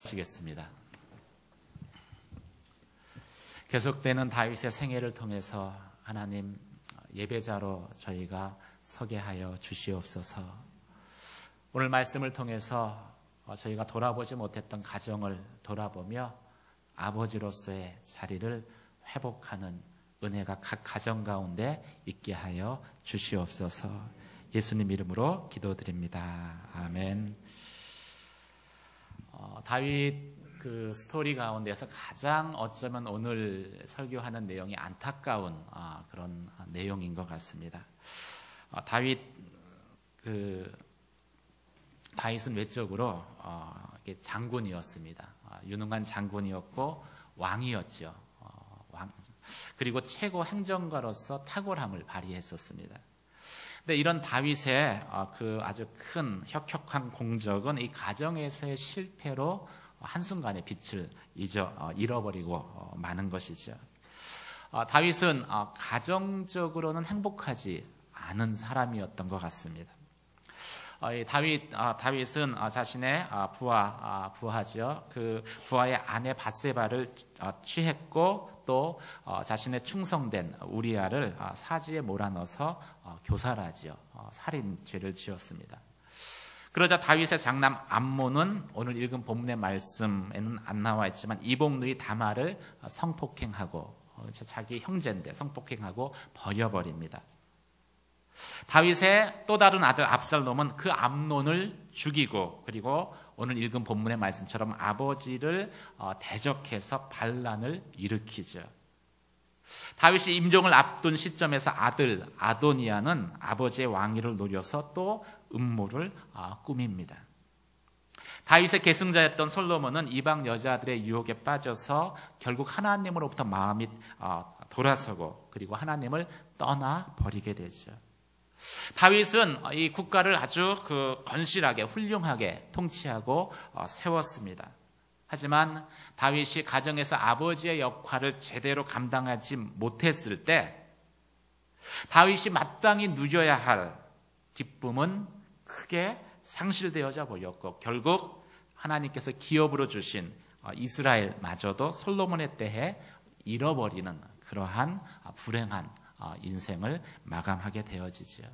시겠습니다. 계속되는 다윗의 생애를 통해서 하나님 예배자로 저희가 서게 하여 주시옵소서. 오늘 말씀을 통해서 저희가 돌아보지 못했던 가정을 돌아보며 아버지로서의 자리를 회복하는 은혜가 각 가정 가운데 있게 하여 주시옵소서. 예수님 이름으로 기도드립니다. 아멘. 다윗 그 스토리 가운데서 가장 어쩌면 오늘 설교하는 내용이 안타까운 그런 내용인 것 같습니다. 다윗은 외적으로 장군이었습니다. 유능한 장군이었고 왕이었죠. 그리고 최고 행정가로서 탁월함을 발휘했었습니다. 근데 이런 다윗의 그 아주 큰 혁혁한 공적은 이 가정에서의 실패로 한순간에 빛을 잃어버리고 마는 것이죠. 다윗은 가정적으로는 행복하지 않은 사람이었던 것 같습니다. 다윗은 자신의 부하죠. 그 부하의 아내 밧세바를 취했고 또 자신의 충성된 우리아를 사지에 몰아넣어서 교살하죠. 살인죄를 지었습니다. 그러자 다윗의 장남 암몬은 오늘 읽은 본문의 말씀에는 안 나와 있지만 이복누이 다말을 성폭행하고 자기 형제인데 성폭행하고 버려버립니다. 다윗의 또 다른 아들 압살롬은 그 암논을 죽이고 그리고 오늘 읽은 본문의 말씀처럼 아버지를 대적해서 반란을 일으키죠. 다윗이 임종을 앞둔 시점에서 아들 아도니아는 아버지의 왕위를 노려서 또 음모를 꾸밉니다. 다윗의 계승자였던 솔로몬은 이방 여자들의 유혹에 빠져서 결국 하나님으로부터 마음이 돌아서고 그리고 하나님을 떠나버리게 되죠. 다윗은 이 국가를 아주 건실하게 훌륭하게 통치하고 세웠습니다. 하지만 다윗이 가정에서 아버지의 역할을 제대로 감당하지 못했을 때 다윗이 마땅히 누려야 할 기쁨은 크게 상실되어져 버렸고 결국 하나님께서 기업으로 주신 이스라엘마저도 솔로몬의 때에 잃어버리는 그러한 불행한 인생을 마감하게 되어지죠.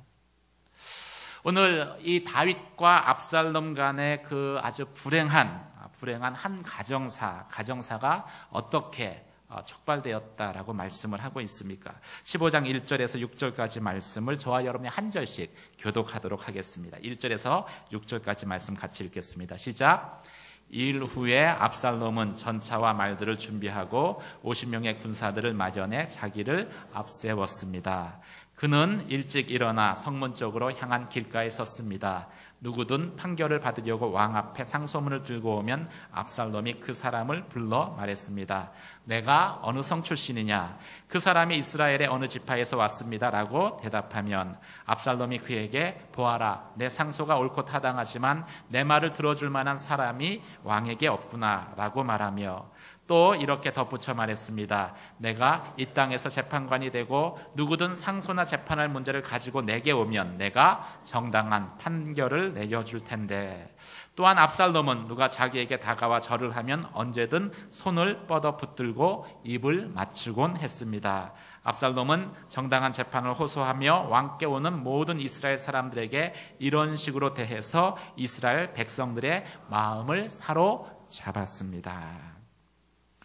오늘 이 다윗과 압살롬 간의 그 아주 불행한 한 가정사가 어떻게 촉발되었다라고 말씀을 하고 있습니까? 15장 1절에서 6절까지 말씀을 저와 여러분이 한 절씩 교독하도록 하겠습니다. 1절에서 6절까지 말씀 같이 읽겠습니다. 시작. 2일 후에 압살롬은 전차와 말들을 준비하고 50명의 군사들을 마련해 자기를 앞세웠습니다. 그는 일찍 일어나 성문 쪽으로 향한 길가에 섰습니다. 누구든 판결을 받으려고 왕 앞에 상소문을 들고 오면 압살롬이 그 사람을 불러 말했습니다. 내가 어느 성 출신이냐? 그 사람이 이스라엘의 어느 지파에서 왔습니다. 라고 대답하면 압살롬이 그에게 보아라, 내 상소가 옳고 타당하지만 내 말을 들어줄 만한 사람이 왕에게 없구나 라고 말하며 또 이렇게 덧붙여 말했습니다. 내가 이 땅에서 재판관이 되고 누구든 상소나 재판할 문제를 가지고 내게 오면 내가 정당한 판결을 내려줄 텐데 또한 압살롬은 누가 자기에게 다가와 절을 하면 언제든 손을 뻗어 붙들고 입을 맞추곤 했습니다. 압살롬은 정당한 재판을 호소하며 왕께 오는 모든 이스라엘 사람들에게 이런 식으로 대해서 이스라엘 백성들의 마음을 사로잡았습니다.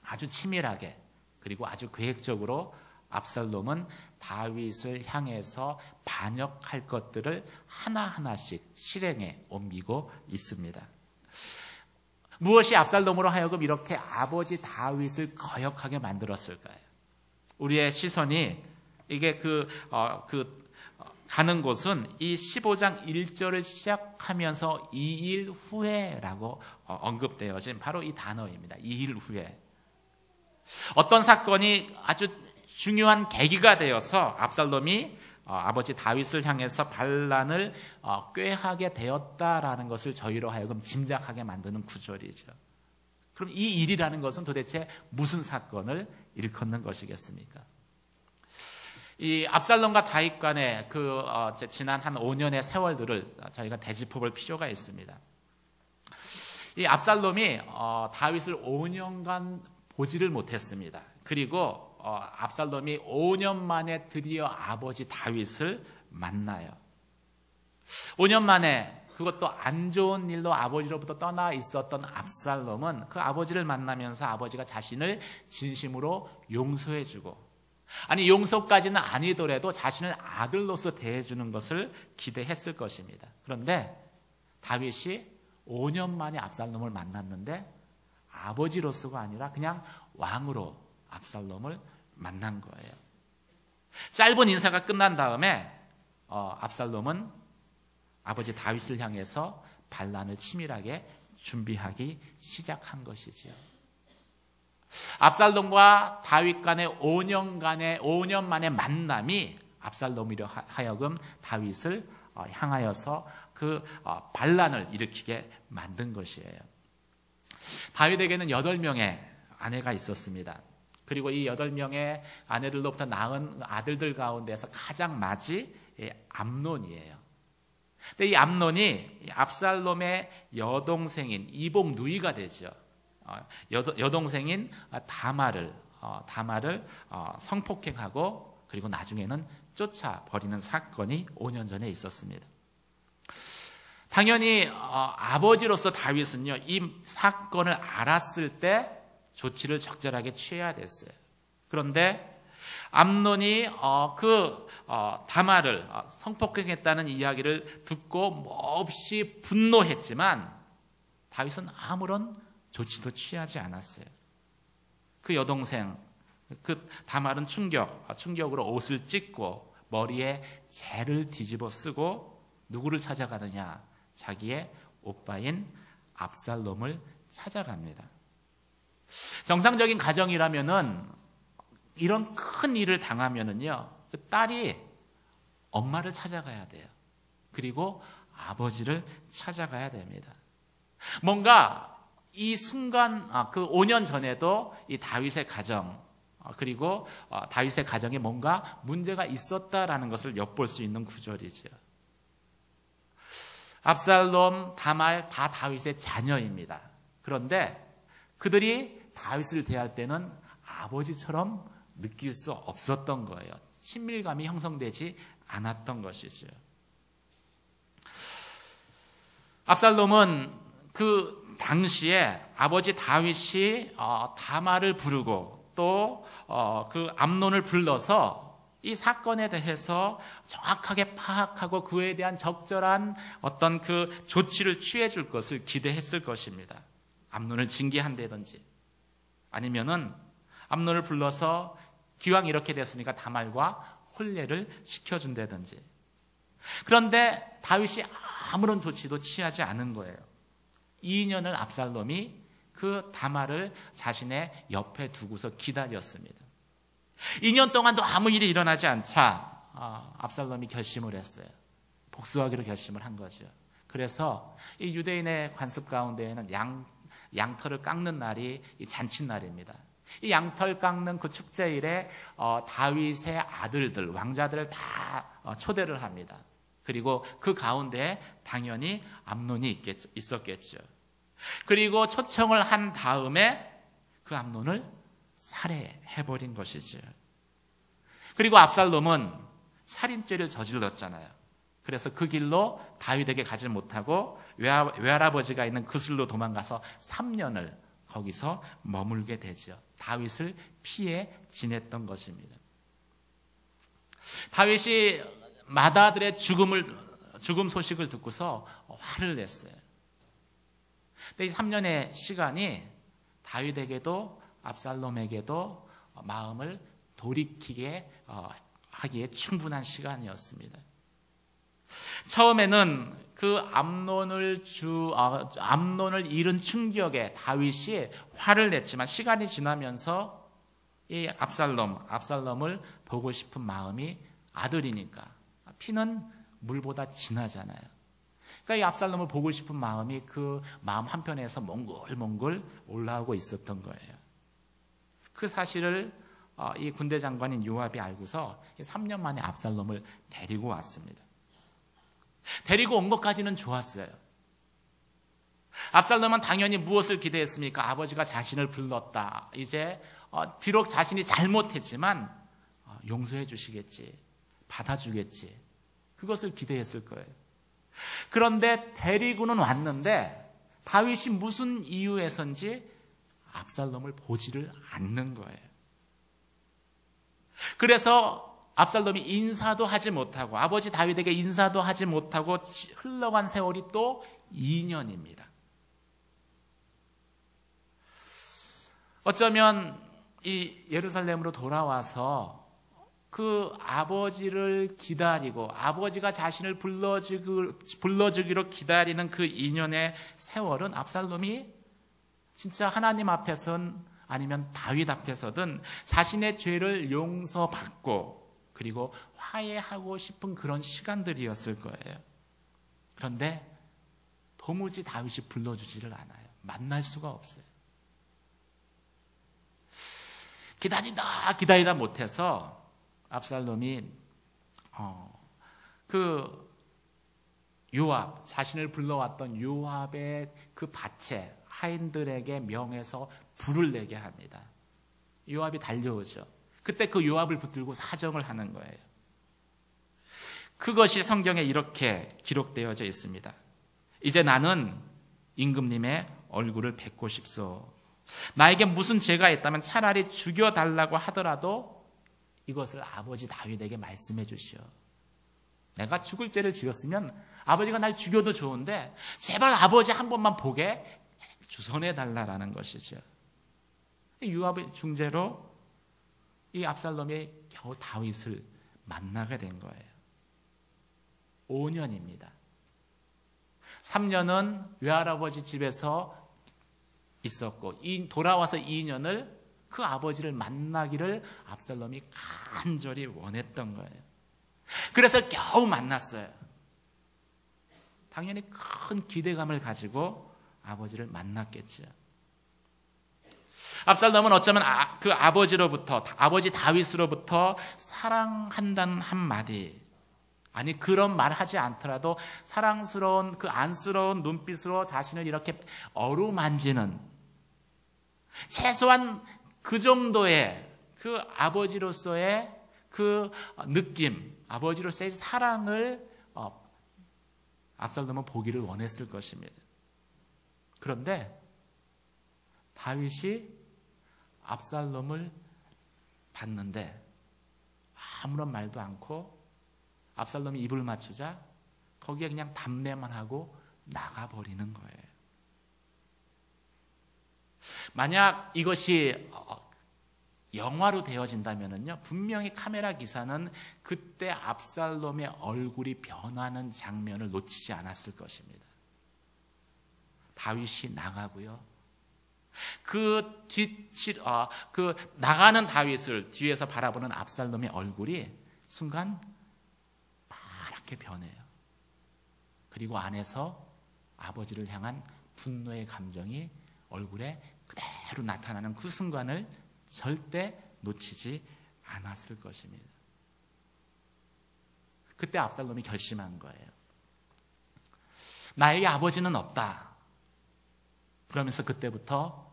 아주 치밀하게 그리고 아주 계획적으로 압살롬은 다윗을 향해서 반역할 것들을 하나하나씩 실행에 옮기고 있습니다. 무엇이 압살롬으로 하여금 이렇게 아버지 다윗을 거역하게 만들었을까요? 우리의 시선이 이게 가는 곳은 이 15장 1절을 시작하면서 2일 후에라고 언급되어진 바로 이 단어입니다. 2일 후에. 어떤 사건이 아주 중요한 계기가 되어서 압살롬이 아버지 다윗을 향해서 반란을 꾀하게 되었다라는 것을 저희로 하여금 짐작하게 만드는 구절이죠. 그럼 이 일이라는 것은 도대체 무슨 사건을 일컫는 것이겠습니까? 이 압살롬과 다윗 간의 지난 한 5년의 세월들을 저희가 되짚어볼 필요가 있습니다. 이 압살롬이 다윗을 5년간 보지를 못했습니다. 그리고 압살롬이 5년 만에 드디어 아버지 다윗을 만나요. 5년 만에, 그것도 안 좋은 일로 아버지로부터 떠나 있었던 압살롬은 그 아버지를 만나면서 아버지가 자신을 진심으로 용서해주고, 아니 용서까지는 아니더라도 자신을 아들로서 대해주는 것을 기대했을 것입니다. 그런데 다윗이 5년 만에 압살롬을 만났는데 아버지로서가 아니라 그냥 왕으로 압살롬을 만난 거예요. 짧은 인사가 끝난 다음에 압살롬은 아버지 다윗을 향해서 반란을 치밀하게 준비하기 시작한 것이지요. 압살롬과 다윗 간의 5년 만의 만남이 압살롬이려 하여금 다윗을 향하여서 그 반란을 일으키게 만든 것이에요. 다윗에게는 8명의 아내가 있었습니다. 그리고 이 8명의 아내들로부터 낳은 아들들 가운데서 가장 맞이 암논이에요. 근데 이 암논이 압살롬의 여동생인 이복 누이가 되죠. 여동생인 다말을 성폭행하고 그리고 나중에는 쫓아버리는 사건이 5년 전에 있었습니다. 당연히 아버지로서 다윗은요, 이 사건을 알았을 때 조치를 적절하게 취해야 됐어요. 그런데 암논이 다말을 성폭행했다는 이야기를 듣고 몹시 분노했지만 다윗은 아무런 조치도 취하지 않았어요. 그 여동생, 그 다말은 충격으로 옷을 찢고 머리에 재를 뒤집어 쓰고 누구를 찾아가느냐? 자기의 오빠인 압살롬을 찾아갑니다. 정상적인 가정이라면은 이런 큰 일을 당하면은요, 그 딸이 엄마를 찾아가야 돼요. 그리고 아버지를 찾아가야 됩니다. 뭔가 이 순간, 그 5년 전에도 이 다윗의 가정, 그리고 다윗의 가정에 뭔가 문제가 있었다라는 것을 엿볼 수 있는 구절이죠. 압살롬, 다말 다 다윗의 자녀입니다. 그런데 그들이 다윗을 대할 때는 아버지처럼 느낄 수 없었던 거예요. 친밀감이 형성되지 않았던 것이죠. 압살롬은 그 당시에 아버지 다윗이 다말을 부르고 또 그 암논을 불러서 이 사건에 대해서 정확하게 파악하고 그에 대한 적절한 어떤 그 조치를 취해 줄 것을 기대했을 것입니다. 암논을 징계한다든지 아니면은 암논을 불러서 기왕 이렇게 됐으니까 다말과 혼례를 시켜준다든지. 그런데 다윗이 아무런 조치도 취하지 않은 거예요. 2년을 압살롬이 그 다말을 자신의 옆에 두고서 기다렸습니다. 2년 동안도 아무 일이 일어나지 않자 압살롬이 결심을 했어요. 복수하기로 결심을 한 거죠. 그래서 이 유대인의 관습 가운데에는 양털을 깎는 날이 이 잔칫날입니다. 이 양털 깎는 그 축제일에 다윗의 아들들, 왕자들을 다 초대를 합니다. 그리고 그 가운데에 당연히 암논이 있었겠죠. 그리고 초청을 한 다음에 그 암논을 살해해버린 것이죠. 그리고 압살롬은 살인죄를 저질렀잖아요. 그래서 그 길로 다윗에게 가지 못하고 외할아버지가 있는 그슬로 도망가서 3년을 거기서 머물게 되죠. 다윗을 피해 지냈던 것입니다. 다윗이 맏아들의 죽음 소식을 듣고서 화를 냈어요. 근데 이 3년의 시간이 다윗에게도 압살롬에게도 마음을 돌이키게 하기에 충분한 시간이었습니다. 처음에는 그 암논을 잃은 충격에 다윗이 화를 냈지만 시간이 지나면서 이 압살롬을 보고 싶은 마음이 아들이니까 피는 물보다 진하잖아요. 그러니까 이 압살롬을 보고 싶은 마음이 그 마음 한편에서 몽골 올라오고 있었던 거예요. 그 사실을 이 군대 장관인 요압이 알고서 3년 만에 압살롬을 데리고 왔습니다. 데리고 온 것까지는 좋았어요. 압살롬은 당연히 무엇을 기대했습니까? 아버지가 자신을 불렀다. 이제 비록 자신이 잘못했지만 용서해 주시겠지. 받아주겠지. 그것을 기대했을 거예요. 그런데 대리군은 왔는데 다윗이 무슨 이유에선지 압살롬을 보지를 않는 거예요. 그래서 압살롬이 인사도 하지 못하고 아버지 다윗에게 인사도 하지 못하고 흘러간 세월이 또 2년입니다. 어쩌면 이 예루살렘으로 돌아와서 그 아버지를 기다리고 아버지가 자신을 불러주기로 기다리는 그 2년의 세월은 압살롬이 진짜 하나님 앞에선 아니면 다윗 앞에서든 자신의 죄를 용서받고 그리고 화해하고 싶은 그런 시간들이었을 거예요. 그런데 도무지 다윗이 불러주지를 않아요. 만날 수가 없어요. 기다리다 못해서 압살롬이 그 요압, 자신을 불러왔던 요압의 그 밭에 하인들에게 명해서 불을 내게 합니다. 요압이 달려오죠. 그때 그 요압을 붙들고 사정을 하는 거예요. 그것이 성경에 이렇게 기록되어져 있습니다. 이제 나는 임금님의 얼굴을 뵙고 싶소. 나에게 무슨 죄가 있다면 차라리 죽여달라고 하더라도 이것을 아버지 다윗에게 말씀해 주시오. 내가 죽을 죄를 지었으면 아버지가 날 죽여도 좋은데 제발 아버지 한 번만 보게 주선해달라라는 것이죠. 요압의 중재로 이 압살롬이 겨우 다윗을 만나게 된 거예요. 5년입니다. 3년은 외할아버지 집에서 있었고 돌아와서 2년을 그 아버지를 만나기를 압살롬이 간절히 원했던 거예요. 그래서 겨우 만났어요. 당연히 큰 기대감을 가지고 아버지를 만났겠죠. 압살롬은 어쩌면 그 아버지 다윗으로부터 사랑한다는 한마디, 아니 그런 말 하지 않더라도 사랑스러운 그 안쓰러운 눈빛으로 자신을 이렇게 어루만지는 최소한 그 정도의 그 아버지로서의 그 느낌, 아버지로서의 사랑을 압살롬은 보기를 원했을 것입니다. 그런데 다윗이 압살롬을 봤는데 아무런 말도 않고 압살롬이 입을 맞추자 거기에 그냥 담례만 하고 나가버리는 거예요. 만약 이것이 영화로 되어진다면요, 분명히 카메라 기사는 그때 압살롬의 얼굴이 변하는 장면을 놓치지 않았을 것입니다. 다윗이 나가고요. 그 나가는 다윗을 뒤에서 바라보는 압살롬의 얼굴이 순간 파랗게 변해요. 그리고 안에서 아버지를 향한 분노의 감정이 얼굴에 그대로 나타나는 그 순간을 절대 놓치지 않았을 것입니다. 그때 압살롬이 결심한 거예요. 나에게 아버지는 없다. 그러면서 그때부터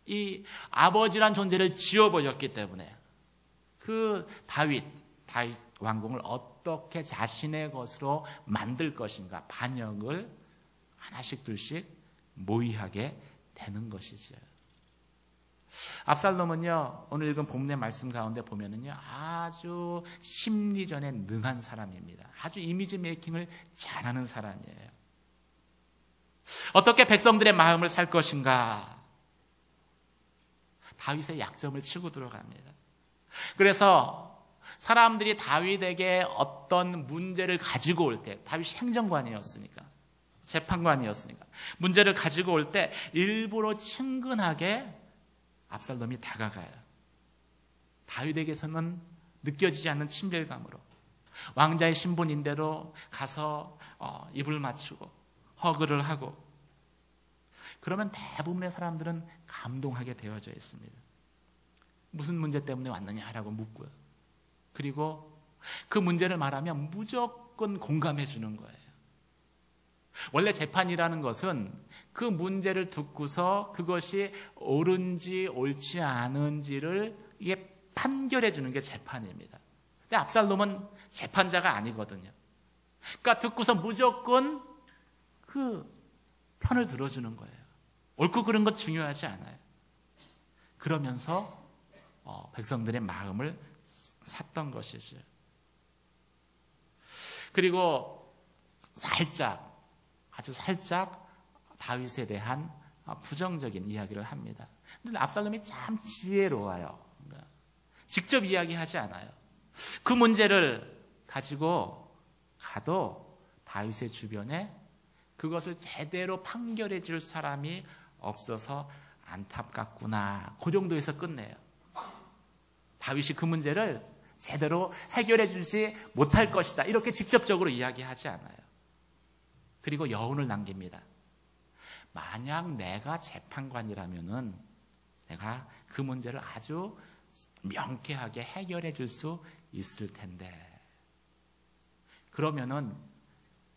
이 아버지란 존재를 지워버렸기 때문에 그 다윗 왕궁을 어떻게 자신의 것으로 만들 것인가 반역을 하나씩 둘씩 모의하게 되는 것이죠. 압살롬은요, 오늘 읽은 본문의 말씀 가운데 보면은요, 아주 심리전에 능한 사람입니다. 아주 이미지 메이킹을 잘하는 사람이에요. 어떻게 백성들의 마음을 살 것인가? 다윗의 약점을 치고 들어갑니다. 그래서 사람들이 다윗에게 어떤 문제를 가지고 올 때, 다윗이 행정관이었으니까, 재판관이었으니까, 문제를 가지고 올 때 일부러 친근하게 압살롬이 다가가요. 다윗에게서는 느껴지지 않는 친밀감으로 왕자의 신분인대로 가서 입을 맞추고 허그를 하고, 그러면 대부분의 사람들은 감동하게 되어져 있습니다. 무슨 문제 때문에 왔느냐라고 묻고요. 그리고 그 문제를 말하면 무조건 공감해 주는 거예요. 원래 재판이라는 것은 그 문제를 듣고서 그것이 옳은지 옳지 않은지를 이게 판결해 주는 게 재판입니다. 근데 압살롬은 재판자가 아니거든요. 그러니까 듣고서 무조건 그 편을 들어주는 거예요. 옳고 그른 것 중요하지 않아요. 그러면서 백성들의 마음을 샀던 것이죠. 그리고 아주 살짝 다윗에 대한 부정적인 이야기를 합니다. 근데 압살롬이 참 지혜로워요. 직접 이야기하지 않아요. 그 문제를 가지고 가도 다윗의 주변에 그것을 제대로 판결해 줄 사람이 없어서 안타깝구나. 그 정도에서 끝내요. 다윗이 그 문제를 제대로 해결해 주지 못할 것이다. 이렇게 직접적으로 이야기하지 않아요. 그리고 여운을 남깁니다. 만약 내가 재판관이라면은 내가 그 문제를 아주 명쾌하게 해결해 줄 수 있을 텐데. 그러면은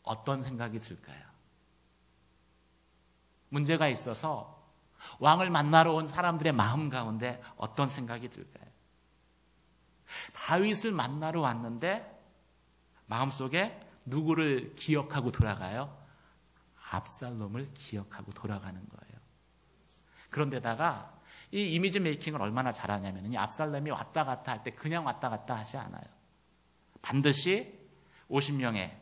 어떤 생각이 들까요? 문제가 있어서 왕을 만나러 온 사람들의 마음 가운데 어떤 생각이 들까요? 다윗을 만나러 왔는데 마음속에 누구를 기억하고 돌아가요? 압살롬을 기억하고 돌아가는 거예요. 그런데다가 이 이미지 메이킹을 얼마나 잘하냐면 이 압살롬이 왔다 갔다 할 때 그냥 왔다 갔다 하지 않아요. 반드시 50여 명의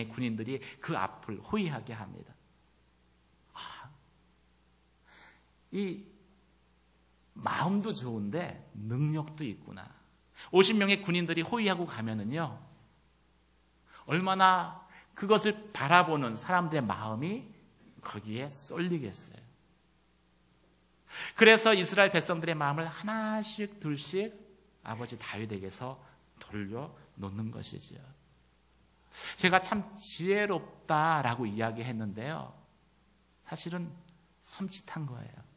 군인들이 그 앞을 호위하게 합니다. 이 마음도 좋은데 능력도 있구나. 50명의 군인들이 호위하고 가면은요, 얼마나 그것을 바라보는 사람들의 마음이 거기에 쏠리겠어요. 그래서 이스라엘 백성들의 마음을 하나씩 둘씩 아버지 다윗에게서 돌려놓는 것이지요. 제가 참 지혜롭다라고 이야기했는데요, 사실은 섬찟한 거예요.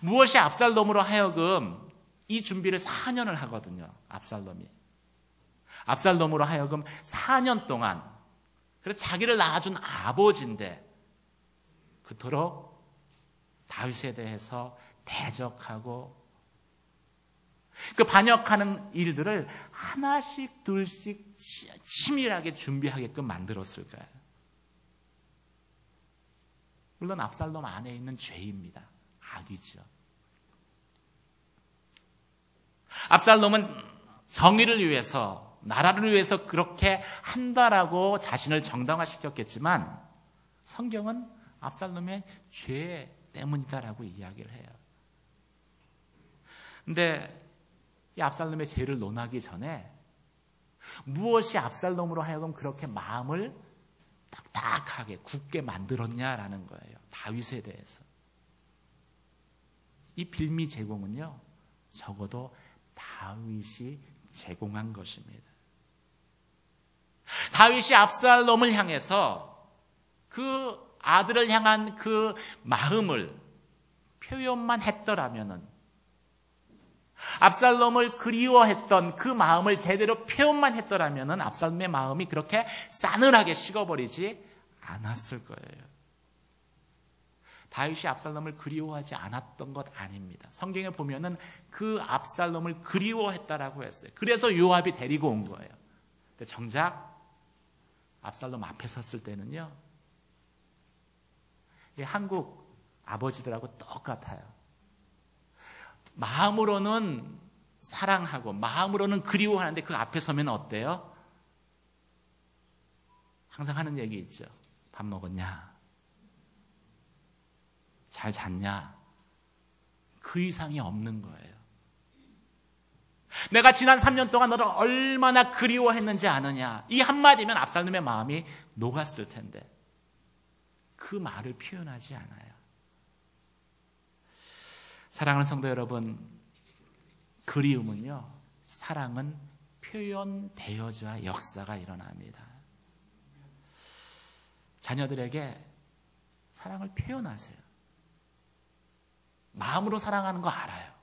무엇이 압살롬으로 하여금 이 준비를 4년을 하거든요. 압살롬으로 하여금 4년 동안, 그래서 자기를 낳아준 아버지인데 그토록 다윗에 대해서 대적하고 그 반역하는 일들을 하나씩 둘씩 치밀하게 준비하게끔 만들었을까요? 물론 압살롬 안에 있는 죄입니다. 악이죠. 압살롬은 정의를 위해서, 나라를 위해서 그렇게 한다라고 자신을 정당화시켰겠지만 성경은 압살롬의 죄 때문이다라고 이야기를 해요. 근데 이 압살롬의 죄를 논하기 전에 무엇이 압살롬으로 하여금 그렇게 마음을 딱딱하게 굳게 만들었냐라는 거예요. 다윗에 대해서. 이 빌미 제공은요, 적어도 다윗이 제공한 것입니다. 다윗이 압살롬을 향해서 그 아들을 향한 그 마음을 표현만 했더라면은, 압살롬을 그리워했던 그 마음을 제대로 표현만 했더라면은 압살롬의 마음이 그렇게 싸늘하게 식어버리지 않았을 거예요. 다윗이 압살롬을 그리워하지 않았던 것 아닙니다. 성경에 보면은 그 압살롬을 그리워했다라고 했어요. 그래서 요압이 데리고 온 거예요. 근데 정작 압살롬 앞에 섰을 때는요, 이 한국 아버지들하고 똑같아요. 마음으로는 사랑하고 마음으로는 그리워하는데 그 앞에 서면 어때요? 항상 하는 얘기 있죠. 밥 먹었냐? 잘 잤냐? 그 이상이 없는 거예요. 내가 지난 3년 동안 너를 얼마나 그리워했는지 아느냐? 이 한마디면 압살롬의 마음이 녹았을 텐데 그 말을 표현하지 않아요. 사랑하는 성도 여러분, 그리움은요, 사랑은 표현되어져야 역사가 일어납니다. 자녀들에게 사랑을 표현하세요. 마음으로 사랑하는 거 알아요.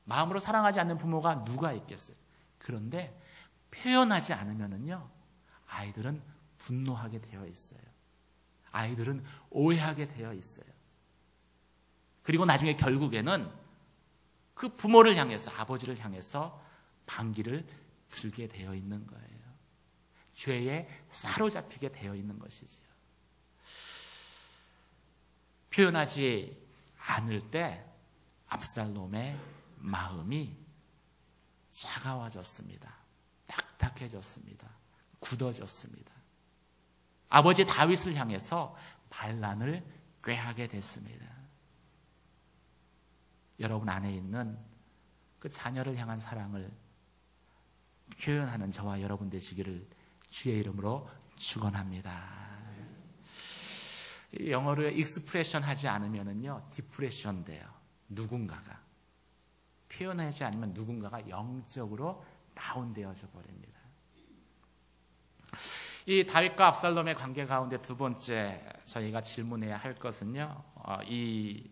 마음으로 사랑하지 않는 부모가 누가 있겠어요? 그런데 표현하지 않으면은요, 아이들은 분노하게 되어 있어요. 아이들은 오해하게 되어 있어요. 그리고 나중에 결국에는 그 부모를 향해서, 아버지를 향해서 반기를 들게 되어 있는 거예요. 죄에 사로잡히게 되어 있는 것이지요. 표현하지 않을 때 압살롬의 마음이 차가워졌습니다. 딱딱해졌습니다. 굳어졌습니다. 아버지 다윗을 향해서 반란을 꾀하게 됐습니다. 여러분 안에 있는 그 자녀를 향한 사랑을 표현하는 저와 여러분 되시기를 주의 이름으로 축원합니다. 영어로 익스프레션 하지 않으면은요, 디프레션 돼요. 누군가가 표현하지 않으면 누군가가 영적으로 다운되어져 버립니다. 이 다윗과 압살롬의 관계 가운데 두 번째 저희가 질문해야 할 것은요, 이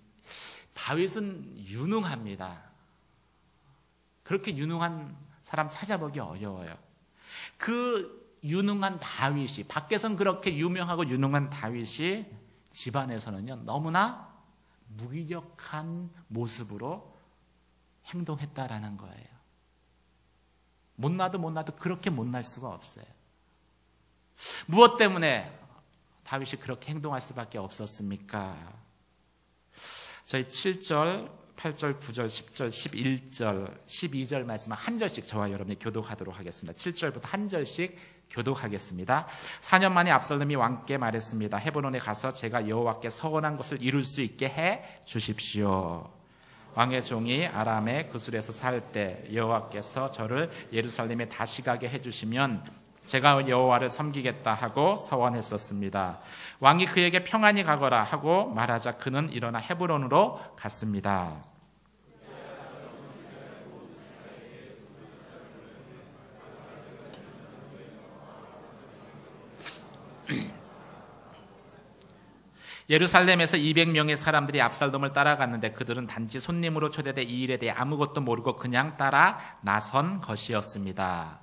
다윗은 유능합니다. 그렇게 유능한 사람 찾아보기 어려워요. 그 유능한 다윗이, 밖에서는 그렇게 유명하고 유능한 다윗이 집안에서는요, 너무나 무기력한 모습으로 행동했다라는 거예요. 못나도 그렇게 못날 수가 없어요. 무엇 때문에 다윗이 그렇게 행동할 수밖에 없었습니까? 저희 7절, 8절, 9절, 10절, 11절, 12절 말씀을 한 절씩 저와 여러분이 교독하도록 하겠습니다. 7절부터 한 절씩 교독하겠습니다. 4년 만에 압살롬이 왕께 말했습니다. 헤브론에 가서 제가 여호와께 서원한 것을 이룰 수 있게 해 주십시오. 왕의 종이 아람의 구술에서 살 때 여호와께서 저를 예루살렘에 다시 가게 해주시면 제가 여호와를 섬기겠다 하고 서원했었습니다. 왕이 그에게 평안히 가거라 하고 말하자 그는 일어나 헤브론으로 갔습니다. 예루살렘에서 200명의 사람들이 압살롬을 따라갔는데 그들은 단지 손님으로 초대돼 이 일에 대해 아무것도 모르고 그냥 따라 나선 것이었습니다.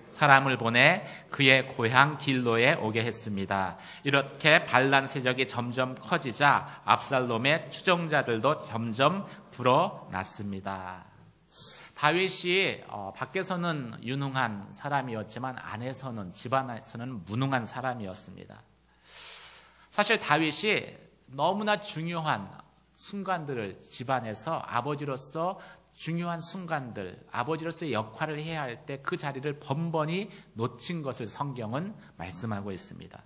사람을 보내 그의 고향 길로에 오게 했습니다. 이렇게 반란 세력이 점점 커지자 압살롬의 추종자들도 점점 불어났습니다. 다윗이 밖에서는 유능한 사람이었지만 안에서는, 집안에서는 무능한 사람이었습니다. 사실 다윗이 너무나 중요한 순간들을 집안에서 아버지로서 중요한 순간들, 아버지로서의 역할을 해야 할 때 그 자리를 번번이 놓친 것을 성경은 말씀하고 있습니다.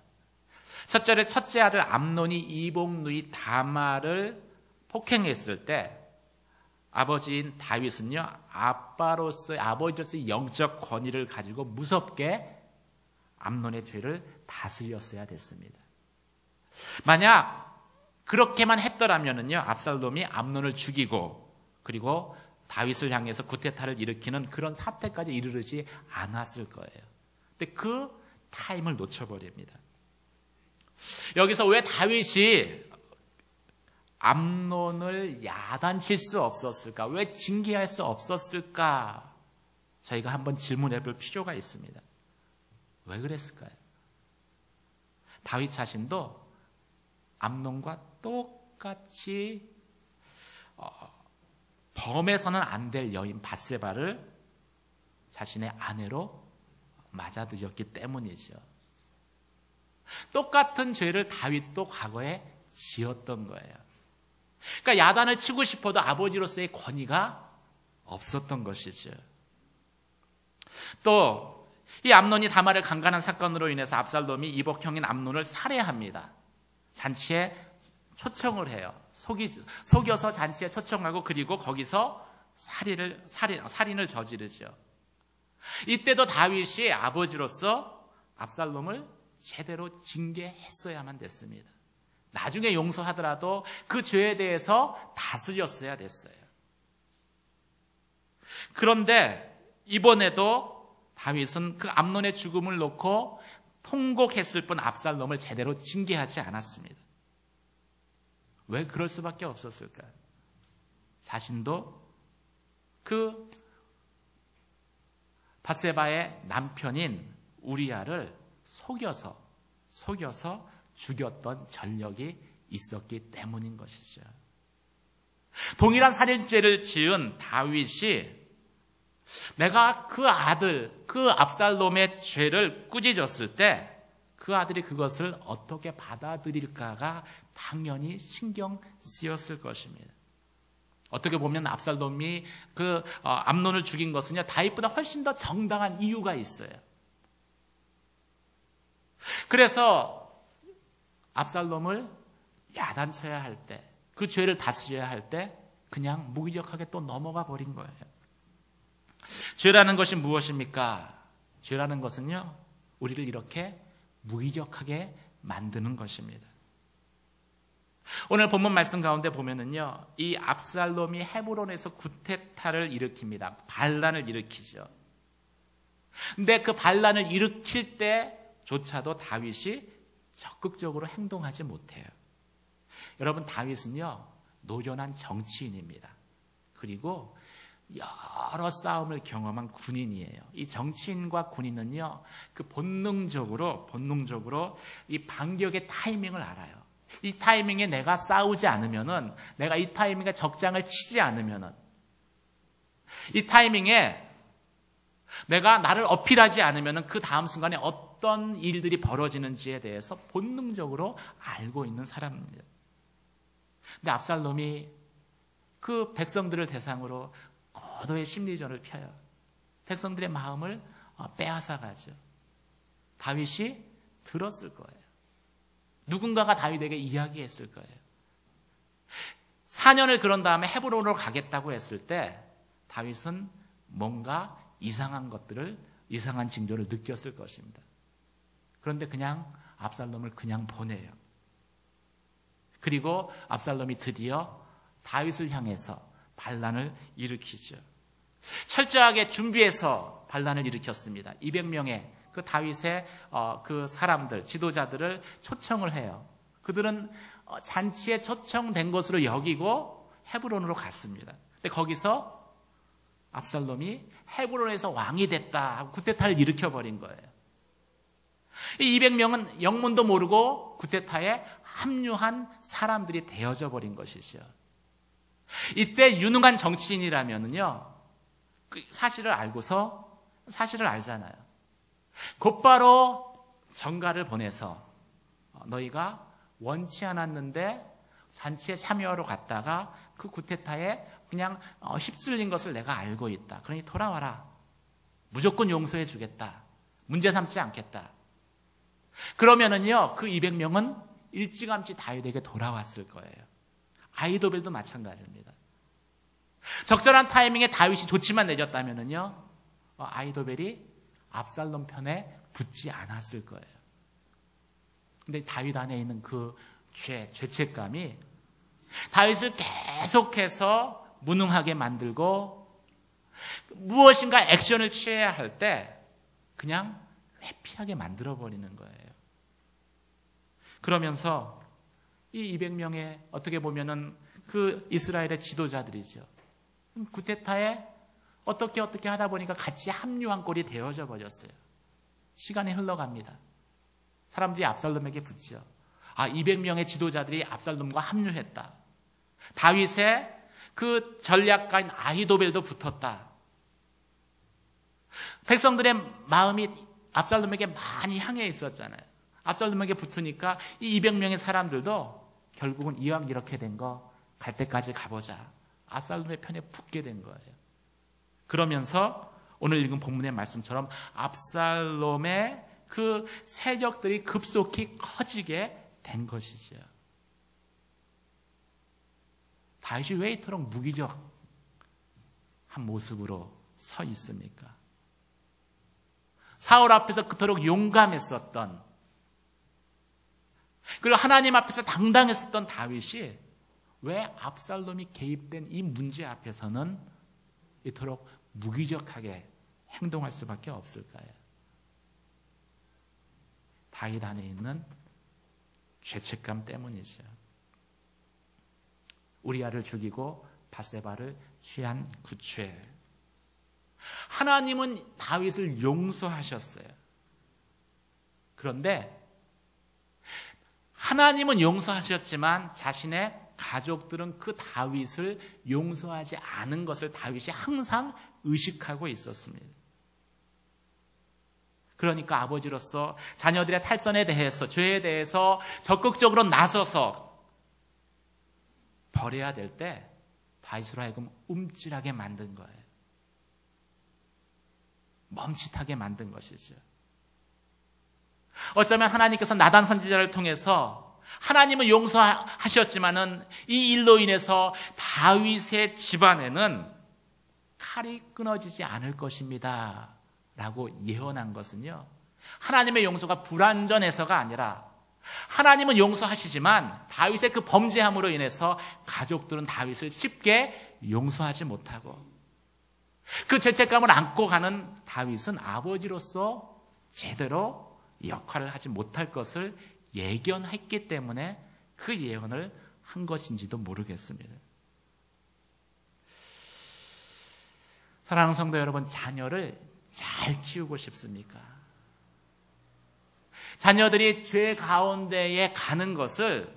첫째로 첫째 아들 암논이 이복 누이 다말을 폭행했을 때 아버지인 다윗은요, 아버지로서의 영적 권위를 가지고 무섭게 암논의 죄를 다스렸어야 됐습니다. 만약 그렇게만 했더라면은요, 압살롬이 암논을 죽이고 그리고 다윗을 향해서 구테타를 일으키는 그런 사태까지 이르르지 않았을 거예요. 근데 그 타임을 놓쳐버립니다. 여기서 왜 다윗이 암논을 야단칠 수 없었을까? 왜 징계할 수 없었을까? 저희가 한번 질문해 볼 필요가 있습니다. 왜 그랬을까요? 다윗 자신도 암논과 똑같이 범해서는 안 될 여인 밧세바를 자신의 아내로 맞아들였기 때문이죠. 똑같은 죄를 다윗도 과거에 지었던 거예요. 그러니까 야단을 치고 싶어도 아버지로서의 권위가 없었던 것이죠. 또 이 암논이 다말을 강간한 사건으로 인해서 압살롬이 이복형인 암논을 살해합니다. 잔치에 초청을 해요. 속여서 잔치에 초청하고 그리고 거기서 살인을 저지르죠. 이때도 다윗이 아버지로서 압살롬을 제대로 징계했어야만 됐습니다. 나중에 용서하더라도 그 죄에 대해서 다스렸어야 됐어요. 그런데 이번에도 다윗은 그 암논의 죽음을 놓고 통곡했을 뿐 압살롬을 제대로 징계하지 않았습니다. 왜 그럴 수밖에 없었을까요? 자신도 그 밧세바의 남편인 우리아를 속여서 죽였던 전력이 있었기 때문인 것이죠. 동일한 살인죄를 지은 다윗이 내가 그 아들, 그 압살롬의 죄를 꾸짖었을 때 그 아들이 그것을 어떻게 받아들일까가 당연히 신경 쓰였을 것입니다. 어떻게 보면 압살롬이 그 암논을 죽인 것은요, 다윗보다 훨씬 더 정당한 이유가 있어요. 그래서 압살롬을 야단쳐야 할 때, 그 죄를 다스려야 할 때 그냥 무기력하게 또 넘어가 버린 거예요. 죄라는 것이 무엇입니까? 죄라는 것은요, 우리를 이렇게 무기력하게 만드는 것입니다. 오늘 본문 말씀 가운데 보면은요, 이 압살롬이 헤브론에서 구테타를 일으킵니다. 반란을 일으키죠. 근데 그 반란을 일으킬 때조차도 다윗이 적극적으로 행동하지 못해요. 여러분, 다윗은요, 노련한 정치인입니다. 그리고 여러 싸움을 경험한 군인이에요. 이 정치인과 군인은요, 그 본능적으로 이 반격의 타이밍을 알아요. 이 타이밍에 내가 싸우지 않으면은, 내가 이 타이밍에 적장을 치지 않으면은, 이 타이밍에 내가 나를 어필하지 않으면은 그 다음 순간에 어떤 일들이 벌어지는지에 대해서 본능적으로 알고 있는 사람입니다. 근데 압살롬이 그 백성들을 대상으로 고도의 심리전을 펴요. 백성들의 마음을 빼앗아가죠. 다윗이 들었을 거예요. 누군가가 다윗에게 이야기했을 거예요. 4년을 그런 다음에 헤브론으로 가겠다고 했을 때 다윗은 뭔가 이상한 징조를 느꼈을 것입니다. 그런데 그냥 압살롬을 그냥 보내요. 그리고 압살롬이 드디어 다윗을 향해서 반란을 일으키죠. 철저하게 준비해서 반란을 일으켰습니다. 200명의 그 다윗의 그 사람들, 지도자들을 초청을 해요. 그들은 잔치에 초청된 것으로 여기고 헤브론으로 갔습니다. 근데 거기서 압살롬이 헤브론에서 왕이 됐다 하고 구테타를 일으켜버린 거예요. 이 200명은 영문도 모르고 구테타에 합류한 사람들이 되어져 버린 것이죠. 이때 유능한 정치인이라면요, 그 사실을 알잖아요. 곧바로 전가를 보내서 너희가 원치 않았는데 잔치에 참여하러 갔다가 그 구테타에 그냥 휩쓸린 것을 내가 알고 있다. 그러니 돌아와라. 무조건 용서해 주겠다. 문제 삼지 않겠다. 그러면은요, 그 200명은 일찌감치 다윗에게 돌아왔을 거예요. 아히도벨도 마찬가지입니다. 적절한 타이밍에 다윗이 조치만 내줬다면은요, 아히도벨이 압살롬 편에 붙지 않았을 거예요. 근데 다윗 안에 있는 그 죄책감이 다윗을 계속해서 무능하게 만들고 무엇인가 액션을 취해야 할 때 그냥 회피하게 만들어버리는 거예요. 그러면서 이 200명의 어떻게 보면은 그 이스라엘의 지도자들이죠. 구테타에 어떻게 하다 보니까 같이 합류한 꼴이 되어져 버렸어요. 시간이 흘러갑니다. 사람들이 압살롬에게 붙죠. 200명의 지도자들이 압살롬과 합류했다. 다윗의 그 전략가인 아히도벨도 붙었다. 백성들의 마음이 압살롬에게 많이 향해 있었잖아요. 압살롬에게 붙으니까 이 200명의 사람들도 결국은 이왕 이렇게 된 거 갈 때까지 가보자. 압살롬의 편에 붙게 된 거예요. 그러면서 오늘 읽은 본문의 말씀처럼 압살롬의 그 세력들이 급속히 커지게 된 것이죠. 다윗이 왜 이토록 무기력한 모습으로 서 있습니까? 사울 앞에서 그토록 용감했었던, 그리고 하나님 앞에서 당당했었던 다윗이 왜 압살롬이 개입된 이 문제 앞에서는 이토록 무기력하게 행동할 수밖에 없을까요? 다윗 안에 있는 죄책감 때문이죠. 우리아를 죽이고 밧세바를 취한 구추에 하나님은 다윗을 용서하셨어요. 그런데 하나님은 용서하셨지만 자신의 가족들은 그 다윗을 용서하지 않은 것을 다윗이 항상 의식하고 있었습니다. 그러니까 아버지로서 자녀들의 탈선에 대해서, 죄에 대해서 적극적으로 나서서 버려야 될 때 다윗으로 하여금 움찔하게 만든 거예요. 멈칫하게 만든 것이죠. 어쩌면 하나님께서 나단 선지자를 통해서 하나님은 용서하셨지만은 이 일로 인해서 다윗의 집안에는 칼이 끊어지지 않을 것입니다 라고 예언한 것은요, 하나님의 용서가 불완전해서가 아니라 하나님은 용서하시지만 다윗의 그 범죄함으로 인해서 가족들은 다윗을 쉽게 용서하지 못하고 그 죄책감을 안고 가는 다윗은 아버지로서 제대로 역할을 하지 못할 것을 예견했기 때문에 그 예언을 한 것인지도 모르겠습니다. 사랑하는 성도 여러분, 자녀를 잘 키우고 싶습니까? 자녀들이 죄 가운데에 가는 것을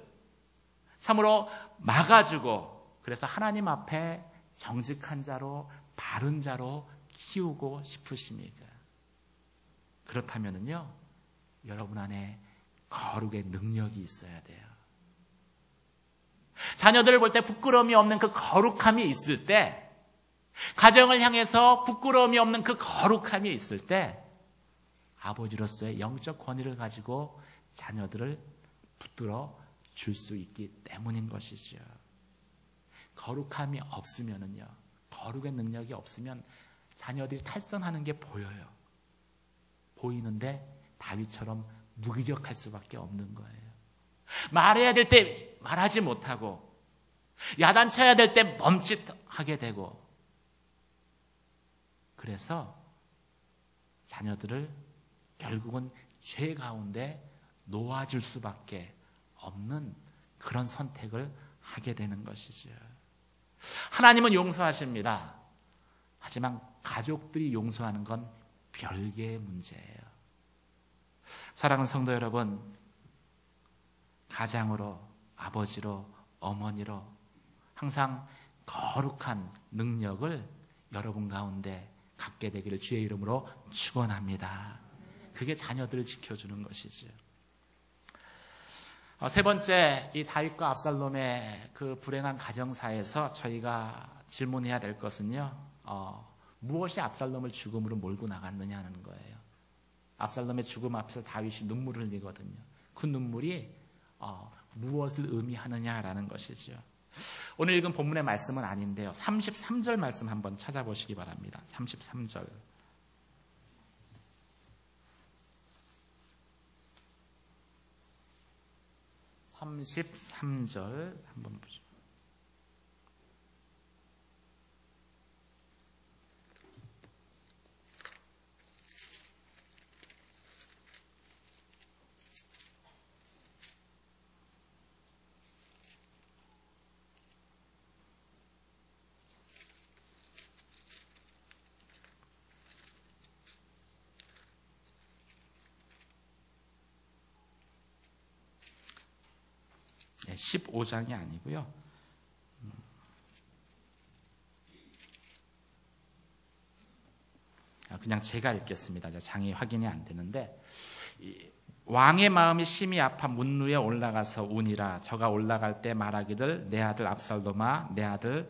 참으로 막아주고 그래서 하나님 앞에 정직한 자로 바른 자로 키우고 싶으십니까? 그렇다면요, 여러분 안에 거룩의 능력이 있어야 돼요. 자녀들을 볼 때 부끄러움이 없는 그 거룩함이 있을 때, 가정을 향해서 부끄러움이 없는 그 거룩함이 있을 때 아버지로서의 영적 권위를 가지고 자녀들을 붙들어 줄 수 있기 때문인 것이죠. 거룩함이 없으면은요, 거룩의 능력이 없으면 자녀들이 탈선하는 게 보여요. 보이는데 다윗처럼 무기력할 수밖에 없는 거예요. 말해야 될 때 말하지 못하고 야단쳐야 될 때 멈칫하게 되고, 그래서 자녀들을 결국은 죄 가운데 놓아줄 수밖에 없는 그런 선택을 하게 되는 것이죠. 하나님은 용서하십니다. 하지만 가족들이 용서하는 건 별개의 문제예요. 사랑하는 성도 여러분, 가장으로, 아버지로, 어머니로 항상 거룩한 능력을 여러분 가운데 갖게 되기를 주의 이름으로 축원합니다. 그게 자녀들을 지켜주는 것이죠. 세 번째, 이 다윗과 압살롬의 그 불행한 가정사에서 저희가 질문해야 될 것은요, 무엇이 압살롬을 죽음으로 몰고 나갔느냐 하는 거예요. 압살롬의 죽음 앞에서 다윗이 눈물을 흘리거든요. 그 눈물이 무엇을 의미하느냐라는 것이죠. 오늘 읽은 본문의 말씀은 아닌데요, 33절 말씀 한번 찾아보시기 바랍니다. 33절. 한번 보죠. 네, 15장이 아니고요. 그냥 제가 읽겠습니다. 장이 확인이 안 되는데, 왕의 마음이 심히 아파 문루에 올라가서 우니라. 저가 올라갈 때 말하기를 내 아들 압살롬아, 내 아들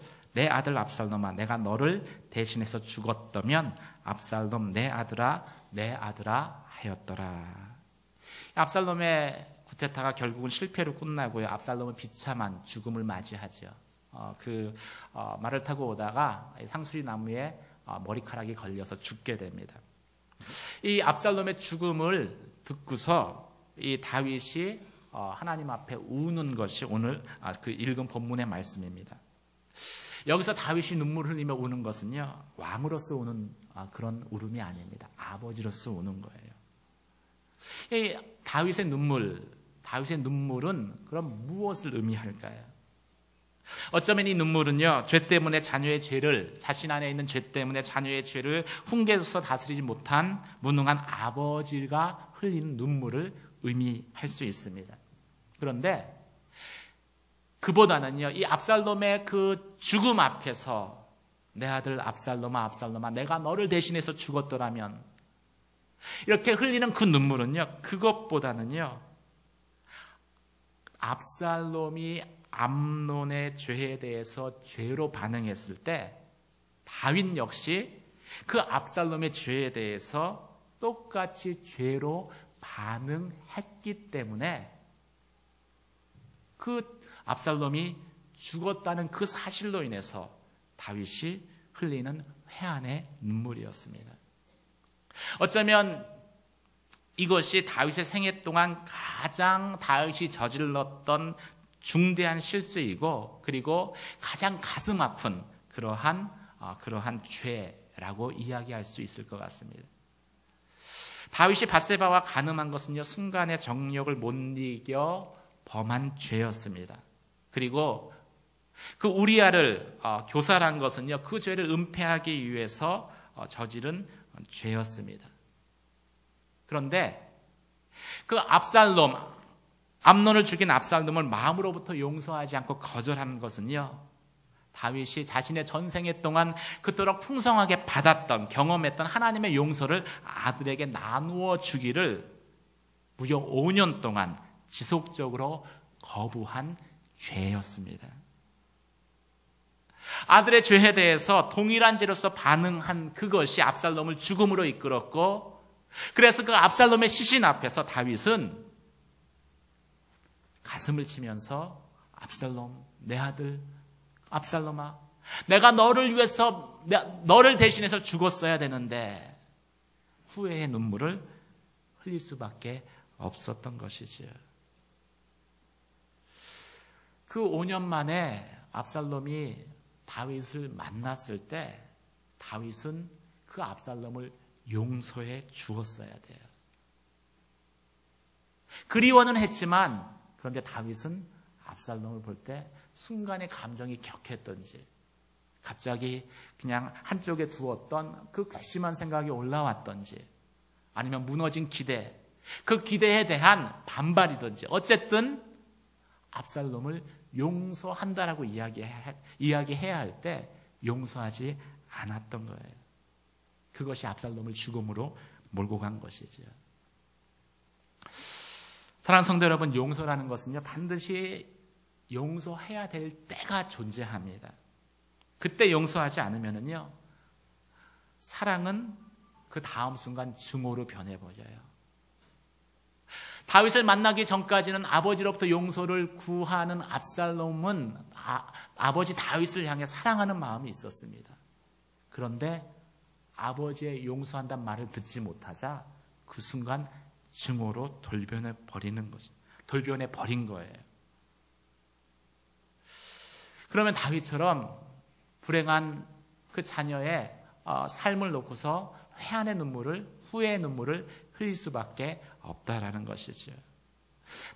압살롬아, 내가 너를 대신해서 죽었다면 압살롬 내 아들아 하였더라. 압살롬의 구테타가 결국은 실패로 끝나고요, 압살롬은 비참한 죽음을 맞이하죠. 말을 타고 오다가 상수리 나무에 머리카락이 걸려서 죽게 됩니다. 이 압살롬의 죽음을 듣고서 이 다윗이 하나님 앞에 우는 것이 오늘 그 읽은 본문의 말씀입니다. 여기서 다윗이 눈물 흘리며 우는 것은요, 왕으로서 우는 그런 울음이 아닙니다. 아버지로서 우는 거예요. 이 다윗의 눈물은 그럼 무엇을 의미할까요? 어쩌면 이 눈물은요, 죄 때문에 자녀의 죄를, 자신 안에 있는 죄 때문에 자녀의 죄를 훈계해서 다스리지 못한 무능한 아버지가 흘리는 눈물을 의미할 수 있습니다. 그런데 그보다는요, 이 압살롬의 그 죽음 앞에서 내 아들 압살롬아, 압살롬아, 내가 너를 대신해서 죽었더라면, 이렇게 흘리는 그 눈물은요, 그것보다는요, 압살롬이 암논의 죄에 대해서 죄로 반응했을 때 다윗 역시 그 압살롬의 죄에 대해서 똑같이 죄로 반응했기 때문에 그 압살롬이 죽었다는 그 사실로 인해서 다윗이 흘리는 회한의 눈물이었습니다. 어쩌면 이것이 다윗의 생애 동안 가장 다윗이 저질렀던 중대한 실수이고, 그리고 가장 가슴 아픈 그러한 죄라고 이야기할 수 있을 것 같습니다. 다윗이 밧세바와 간음한 것은요, 순간의 정욕을 못 이겨 범한 죄였습니다. 그리고 그 우리아를 교살한 것은요, 그 죄를 은폐하기 위해서 저지른 죄였습니다. 그런데 그 암논을 죽인 압살롬을 마음으로부터 용서하지 않고 거절하는 것은요, 다윗이 자신의 전생애 동안 그토록 풍성하게 받았던, 경험했던 하나님의 용서를 아들에게 나누어 주기를 무려 5년 동안 지속적으로 거부한 죄였습니다. 아들의 죄에 대해서 동일한 죄로서 반응한 그것이 압살롬을 죽음으로 이끌었고, 그래서 그 압살롬의 시신 앞에서 다윗은 가슴을 치면서 압살롬, 내 아들 압살롬아, 내가 너를 위해서, 너를 대신해서 죽었어야 되는데 후회의 눈물을 흘릴 수밖에 없었던 것이지요. 그 5년 만에 압살롬이 다윗을 만났을 때 다윗은 그 압살롬을 용서해 주었어야 돼요. 그리워는 했지만, 그런데 다윗은 압살롬을 볼 때 순간의 감정이 격했던지, 갑자기 그냥 한쪽에 두었던 그 괘씸한 생각이 올라왔던지, 아니면 무너진 기대, 그 기대에 대한 반발이든지, 어쨌든 압살롬을 용서한다라고 이야기해야 할 때 용서하지 않았던 거예요. 그것이 압살롬을 죽음으로 몰고 간 것이죠. 사랑하는 성도 여러분, 용서라는 것은요, 반드시 용서해야 될 때가 존재합니다. 그때 용서하지 않으면요, 사랑은 그 다음 순간 증오로 변해버려요. 다윗을 만나기 전까지는 아버지로부터 용서를 구하는 압살롬은 아버지 다윗을 향해 사랑하는 마음이 있었습니다. 그런데 아버지의 용서한다는 말을 듣지 못하자 그 순간 증오로 돌변해 버린 거예요. 그러면 다윗처럼 불행한 그 자녀의 삶을 놓고서 회한의 눈물을, 후회의 눈물을 흘릴 수밖에 없다라는 것이죠.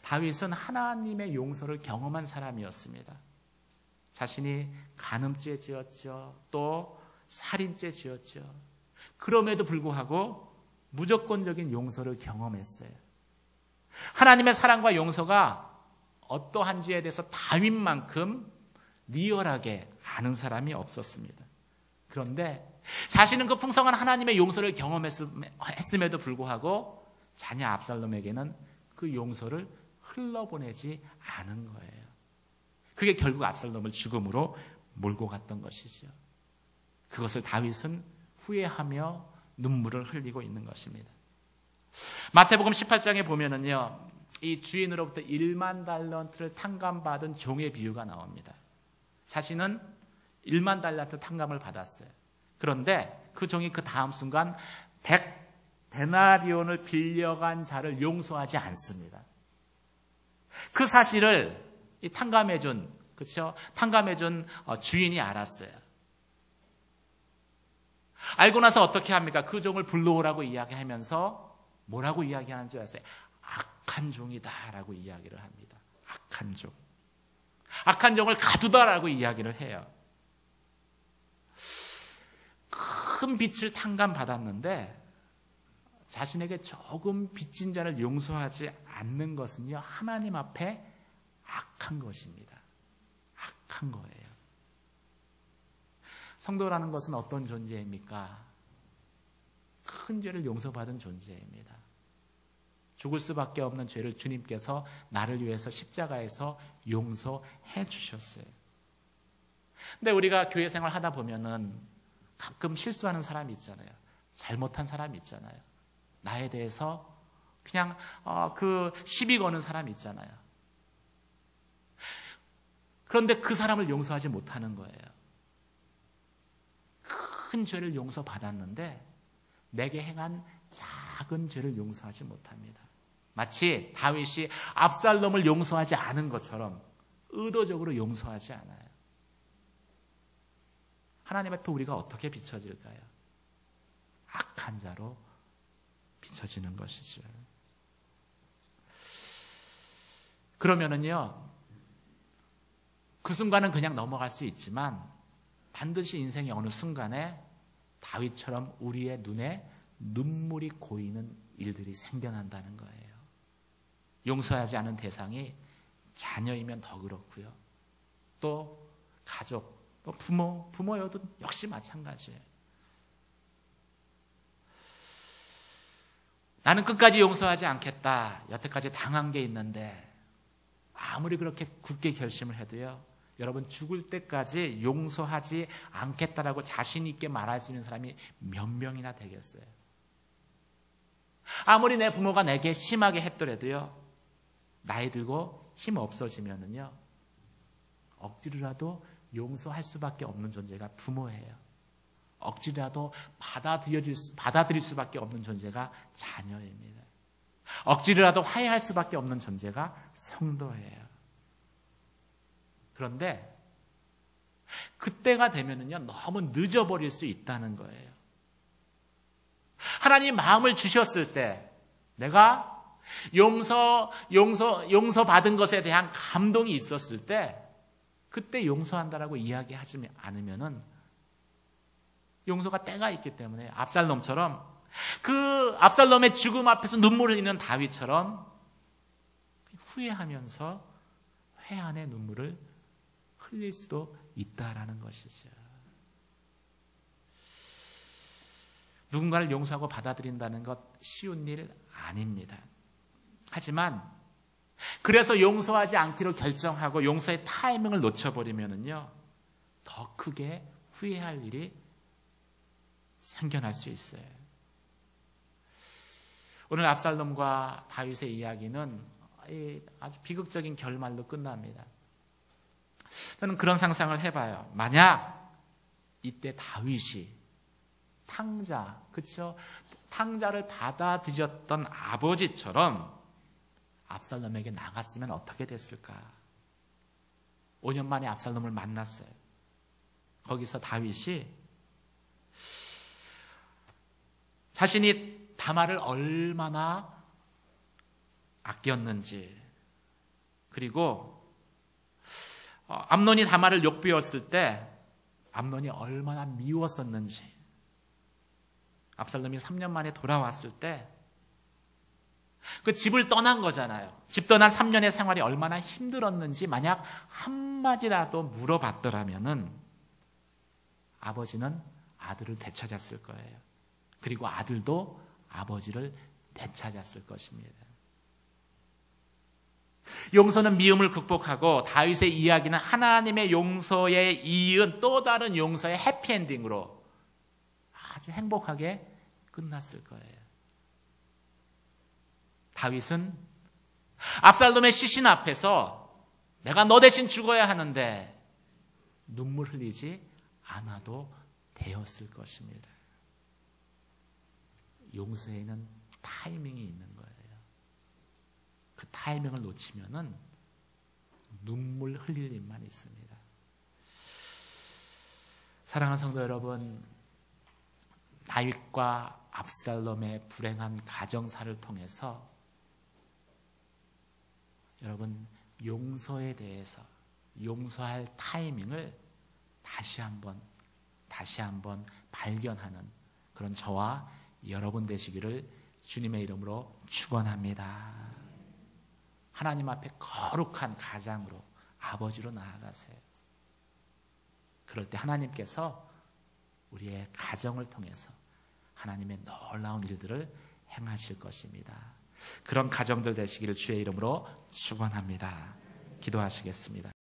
다윗은 하나님의 용서를 경험한 사람이었습니다. 자신이 간음죄 지었죠. 또 살인죄 지었죠. 그럼에도 불구하고 무조건적인 용서를 경험했어요. 하나님의 사랑과 용서가 어떠한지에 대해서 다윗만큼 리얼하게 아는 사람이 없었습니다. 그런데 자신은 그 풍성한 하나님의 용서를 경험했음에도 불구하고 자녀 압살롬에게는 그 용서를 흘러보내지 않은 거예요. 그게 결국 압살롬을 죽음으로 몰고 갔던 것이죠. 그것을 다윗은 후회하며 눈물을 흘리고 있는 것입니다. 마태복음 18장에 보면은요, 이 주인으로부터 1만 달란트를 탕감받은 종의 비유가 나옵니다. 자신은 1만 달란트 탕감을 받았어요. 그런데 그 종이 그 다음 순간 100데나리온을 빌려간 자를 용서하지 않습니다. 그 사실을 이 탕감해준 주인이 알았어요. 알고 나서 어떻게 합니까? 그 종을 불러오라고 이야기하면서 뭐라고 이야기하는 줄 아세요? 악한 종이다라고 이야기를 합니다. 악한 종. 악한 종을 가두다라고 이야기를 해요. 큰 빚을 탕감받았는데 자신에게 조금 빚진 자를 용서하지 않는 것은요, 하나님 앞에 악한 것입니다. 악한 거예요. 성도라는 것은 어떤 존재입니까? 큰 죄를 용서받은 존재입니다. 죽을 수밖에 없는 죄를 주님께서 나를 위해서 십자가에서 용서해 주셨어요. 근데 우리가 교회 생활 하다 보면은 가끔 실수하는 사람이 있잖아요. 잘못한 사람이 있잖아요. 나에 대해서 그냥 시비 거는 사람이 있잖아요. 그런데 그 사람을 용서하지 못하는 거예요. 큰 죄를 용서받았는데 내게 행한 작은 죄를 용서하지 못합니다. 마치 다윗이 압살롬을 용서하지 않은 것처럼 의도적으로 용서하지 않아요. 하나님 앞에 우리가 어떻게 비춰질까요? 악한 자로 비춰지는 것이죠. 그러면은요, 그 순간은 그냥 넘어갈 수 있지만 반드시 인생의 어느 순간에 다윗처럼 우리의 눈에 눈물이 고이는 일들이 생겨난다는 거예요. 용서하지 않은 대상이 자녀이면 더 그렇고요. 또 가족, 또 부모여도 역시 마찬가지예요. 나는 끝까지 용서하지 않겠다. 여태까지 당한 게 있는데 아무리 그렇게 굳게 결심을 해도요, 여러분 죽을 때까지 용서하지 않겠다라고 자신 있게 말할 수 있는 사람이 몇 명이나 되겠어요. 아무리 내 부모가 내게 심하게 했더라도요, 나이 들고 힘 없어지면은요, 억지로라도 용서할 수밖에 없는 존재가 부모예요. 억지로라도 받아들일 수밖에 없는 존재가 자녀입니다. 억지로라도 화해할 수밖에 없는 존재가 성도예요. 그런데 그때가 되면은요, 너무 늦어버릴 수 있다는 거예요. 하나님 마음을 주셨을 때 내가 용서받은 것에 대한 감동이 있었을 때 그때 용서한다라고 이야기하지 않으면은 용서가 때가 있기 때문에 압살롬처럼, 그 압살롬의 죽음 앞에서 눈물을 흘리는 다윗처럼 후회하면서 회한의 눈물을 흘릴 수도 있다라는 것이죠. 누군가를 용서하고 받아들인다는 것 쉬운 일 아닙니다. 하지만 그래서 용서하지 않기로 결정하고 용서의 타이밍을 놓쳐버리면은요, 더 크게 후회할 일이 생겨날 수 있어요. 오늘 압살롬과 다윗의 이야기는 아주 비극적인 결말로 끝납니다. 저는 그런 상상을 해봐요. 만약 이때 다윗이 탕자를 받아들였던 아버지처럼 압살롬에게 나갔으면 어떻게 됐을까? 5년 만에 압살롬을 만났어요. 거기서 다윗이 자신이 다말을 얼마나 아꼈는지, 그리고 암논이 다말을 욕비웠을 때 암논이 얼마나 미웠었는지, 압살롬이 3년 만에 돌아왔을 때 그 집을 떠난 거잖아요. 집 떠난 3년의 생활이 얼마나 힘들었는지 만약 한마디라도 물어봤더라면은 아버지는 아들을 되찾았을 거예요. 그리고 아들도 아버지를 되찾았을 것입니다. 용서는 미움을 극복하고 다윗의 이야기는 하나님의 용서에 이은 또 다른 용서의 해피엔딩으로 아주 행복하게 끝났을 거예요. 다윗은 압살롬의 시신 앞에서 내가 너 대신 죽어야 하는데 눈물 흘리지 않아도 되었을 것입니다. 용서에는 타이밍이 있는 거예요. 그 타이밍을 놓치면은 눈물 흘릴 일만 있습니다. 사랑하는 성도 여러분, 다윗과 압살롬의 불행한 가정사를 통해서 여러분, 용서에 대해서, 용서할 타이밍을 다시 한번 발견하는 그런 저와 여러분 되시기를 주님의 이름으로 축원합니다. 하나님 앞에 거룩한 가장으로 아버지로 나아가세요. 그럴 때 하나님께서 우리의 가정을 통해서 하나님의 놀라운 일들을 행하실 것입니다. 그런 가정들 되시기를 주의 이름으로 축원합니다. 기도하시겠습니다.